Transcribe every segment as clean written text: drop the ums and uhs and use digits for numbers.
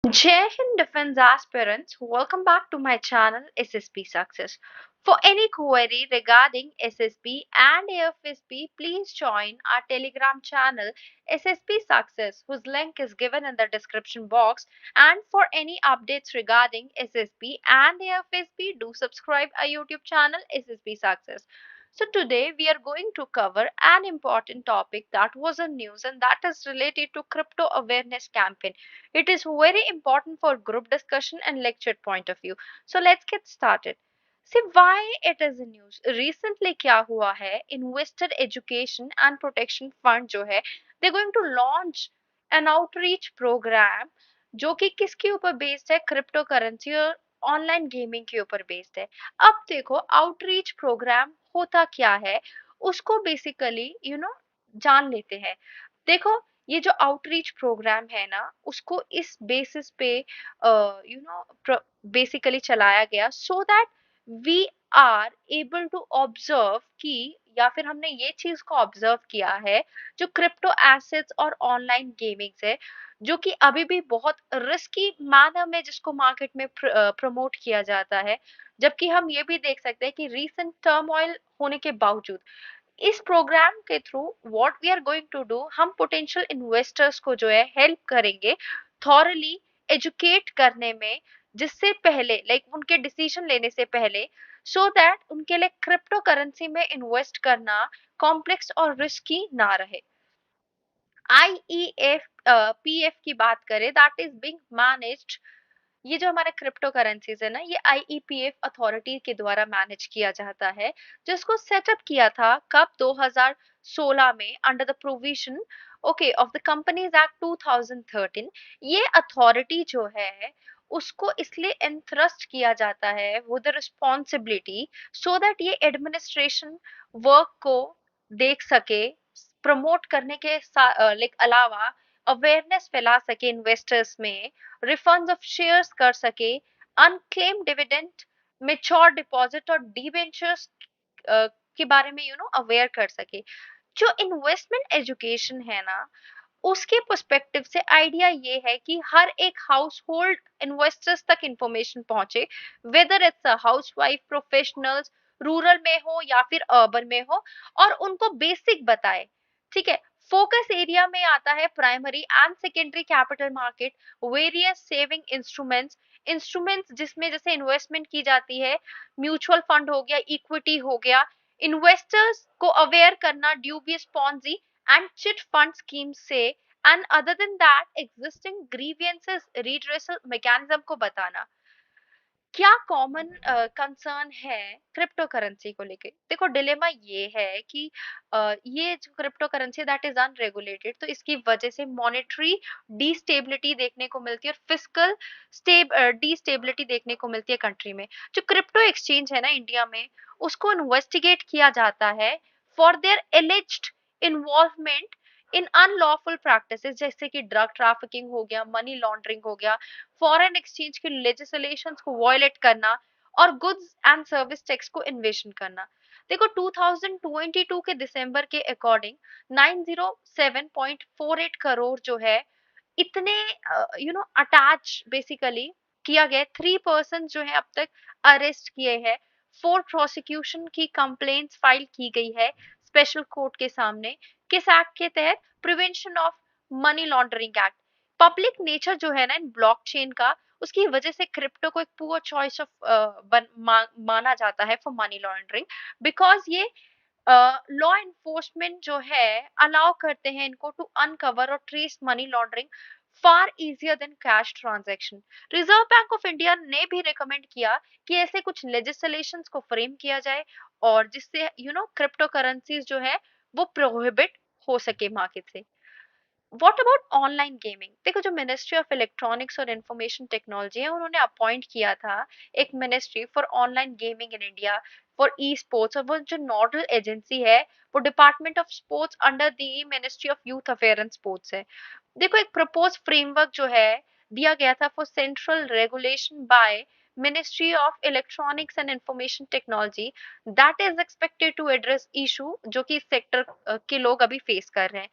Jai Hind Defense aspirants, welcome back to my channel SSP Success. For any query regarding SSP and AFSP, please join our Telegram channel SSP Success, whose link is given in the description box. And for any updates regarding SSP and AFSP, do subscribe our YouTube channel SSP Success. So today we are going to cover an important topic that was in news, and that is related to crypto awareness campaign. It is very important for group discussion and lecture point of view. So let's get started. See why it is in news. Recently क्या हुआ है, Investor Education and Protection Fund जो है, they're going to launch an outreach program जो कि किसके ऊपर based है, क्रिप्टो करेंसी और ऑनलाइन गेमिंग के ऊपर बेस्ड है. अब देखो आउटरीच प्रोग्राम होता क्या है, उसको बेसिकली जान लेते हैं. देखो ये जो आउटरीच प्रोग्राम है ना, उसको इस बेसिस पे यू नो बेसिकली चलाया गया so that we are able to observe कि, या फिर हमने ये चीज को ऑब्जर्व किया है, जो क्रिप्टो एसेट्स और ऑनलाइन गेमिंग्स है, जो कि अभी भी बहुत रिस्की मैनर में जिसको मार्केट में प्रमोट किया जाता है. जबकि हम ये भी देख सकते हैं कि रीसेंट टर्मोइल होने के बावजूद इस प्रोग्राम के through what we are going to do, हम पोटेंशियल इन्वेस्टर्स को जो है हेल्प करेंगे थॉरली एजुकेट करने में, जिससे पहले लाइक उनके डिसीजन लेने से पहले, सो दैट उनके लिए क्रिप्टो करेंसी में इन्वेस्ट करना कॉम्प्लेक्स और रिस्की ना रहे. आईईएफ पीएफ की बात करें, दैट इज बीइंग मैनेज्ड. ये जो हमारा क्रिप्टो करेंसीज है ना, ये आईईपीएफ अथॉरिटी के द्वारा मैनेज किया जाता है, जिसको सेटअप किया था कब 2016 में under the provision okay of the companies act 2013. ये अथॉरिटी जो है उसको इसलिए एंथ्रस्ट किया जाता है वो द रिस्पॉन्सिबिलिटी, सो दैट ये एडमिनिस्ट्रेशन वर्क को देख सके, प्रमोट करने के लाइक अलावा अवेयरनेस फैला सके इन्वेस्टर्स में, रिफंड्स ऑफ शेयर्स कर सके, अनक्लेम डिविडेंड, मेच्योर डिपॉजिट और डिबेंचर्स के बारे में अवेयर कर सके. जो इन्वेस्टमेंट एजुकेशन है ना, उसके पर्सपेक्टिव से आइडिया ये है कि हर एक हाउस होल्ड इन्वेस्टर्स तक इंफॉर्मेशन पहुंचे, whether it's a house wife, professionals, rural में हो या फिर अर्बन में हो, और उनको बेसिक बताए. ठीक है. फोकस एरिया में आता है primary and secondary capital market, various saving instruments, instruments जिसमें जैसे इन्वेस्टमेंट की जाती है, म्यूचुअल फंड हो गया, इक्विटी हो गया, इन्वेस्टर्स को अवेयर करना dubious Ponzi and chit fund schemes से, and other than that existing grievances redressal mechanism को बताना. क्या कॉमन कंसर्न है क्रिप्टो करेंसी को लेके. देखो डिलेमा ये है कि ये जो crypto currency that is unregulated, तो इसकी वजह से मॉनेटरी डीस्टेबिलिटी देखने को मिलती है और फिजिकल डीस्टेबिलिटी देखने को मिलती है कंट्री में. जो क्रिप्टो एक्सचेंज है ना इंडिया में, उसको इन्वेस्टिगेट किया जाता है for their एलिज्ड involvement in unlawful practices, जैसे कि ड्रग ट्रैफिकिंग हो गया, मनी लॉन्ड्रिंग हो गया, फॉरेन एक्सचेंज की लेजिस्लेशंस को वायलेट करना, और गुड्स एंड सर्विस टैक्स को इन्वेशन करना. देखो 2022 के दिसंबर के अकॉर्डिंग 907.48 करोड़ जो है, इतने अटैच बेसिकली किया गया. 3 पर्सन जो है अब तक अरेस्ट किए हैं, 4 प्रोसिक्यूशन की कंप्लेंट्स फाइल की गई है स्पेशल कोर्ट के सामने. किस एक्ट के तहत? Prevention of money laundering act. Public nature जो है ना इन ब्लॉकचेन का, उसकी वजह से क्रिप्टो को एक पुअर चॉइस ऑफ माना जाता है फॉर मनी लॉन्ड्रिंग, बिकॉज ये लॉ एनफोर्समेंट जो है अलाउ करते हैं इनको टू अनकवर और trace money laundering far easier than cash transaction. Reserve bank of India ने भी रिकमेंड किया कि ऐसे कुछ लेजिस्लेशंस को फ्रेम किया जाए, और जिससे क्रिप्टो करेंसीज जो है वो प्रोहिबिट हो सके मार्केट से. What about online gaming. देखो जो मिनिस्ट्री ऑफ इलेक्ट्रॉनिक्स और इंफॉर्मेशन टेक्नोलॉजी है, उन्होंने अपॉइंट किया था एक ministry for online gaming in India for e sports, और वो जो नोडल एजेंसी है वो department of sports under the ministry of youth affair and sports है. देखो एक प्रपोज फ्रेमवर्क जो है दिया गया था for central regulation by ministry of electronics and information technology that is expected to address issue जो कि इस सेक्टर के लोग अभी फेस कर रहे हैं।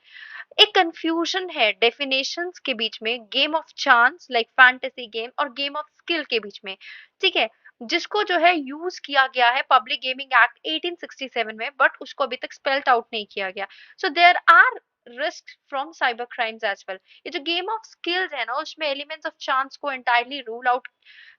एक कंफ्यूजन है डेफिनेशंस के बीच में, game of chance like fantasy game और गेम ऑफ स्किल के बीच में, ठीक है, जिसको जो है यूज किया गया है पब्लिक गेमिंग एक्ट 1867 में, बट उसको अभी तक स्पेल्ड आउट नहीं किया गया। So there are risk from cyber crimes as well. ये जो गेम ऑफ स्किल्स है ना, उसमें एलिमेंट्स ऑफ चांस को एंटायरली रूल आउट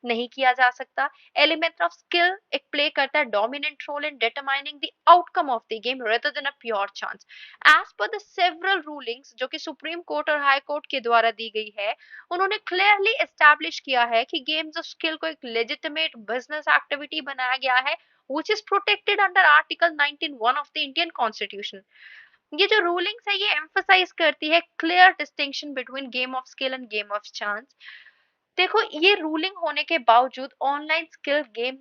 नहीं किया जा सकता। एलिमेंट ऑफ स्किल एक प्ले करता है dominant role in determining the outcome of the game rather than a pure chance. As per the several rulings जो कि सुप्रीम कोर्ट और हाई कोर्ट के द्वारा दी गई है, उन्होंने क्लियरली एस्टैब्लिश किया है कि गेम्स ऑफ स्किल को एक लेजिटिमेट बिजनेस एक्टिविटी बनाया गया है which is protected under article 19(1) of the Indian Constitution। ये जो रूलिंग्स है ये एम्फसाइज करती है clear distinction between game of skill end game of chance. देखो, ये रूलिंग होने के बावजूद ऑनलाइन स्किल गेम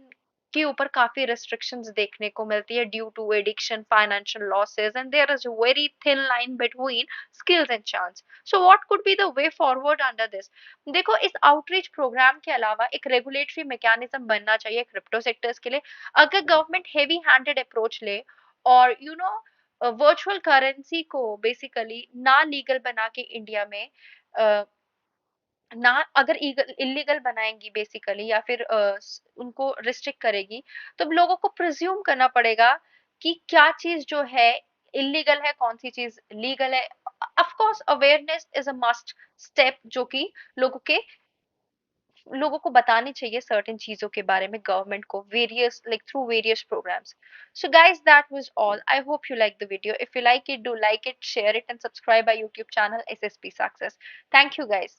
के ऊपर काफी रिस्ट्रिक्शंस देखने को मिलती है due to addiction, financial losses, and there is a very thin line between skills and chance. So what could be the way forward under this? देखो, इस आउटरीच प्रोग्राम के अलावा एक रेगुलेटरी मैकेनिज्म बनना चाहिए क्रिप्टो सेक्टर्स के लिए। अगर गवर्नमेंट हेवी हैंडेड अप्रोच ले और वर्चुअल करेंसी को बेसिकली ना लीगल बना के इंडिया में ना अगर इलीगल बनाएंगी बेसिकली, या फिर उनको रिस्ट्रिक्ट करेगी, तो अब लोगों को प्रिज्यूम करना पड़ेगा कि क्या चीज जो है इलीगल है, कौन सी चीज लीगल है। Of course awareness is a must step जो कि लोगों के लोगों को बतानी चाहिए सर्टेन चीजों के बारे में गवर्नमेंट को, various like through various programs. So guys, that was all. I hope you like the video. If you like it, do like it, share it and subscribe our YouTube channel SSP Success. Thank you guys.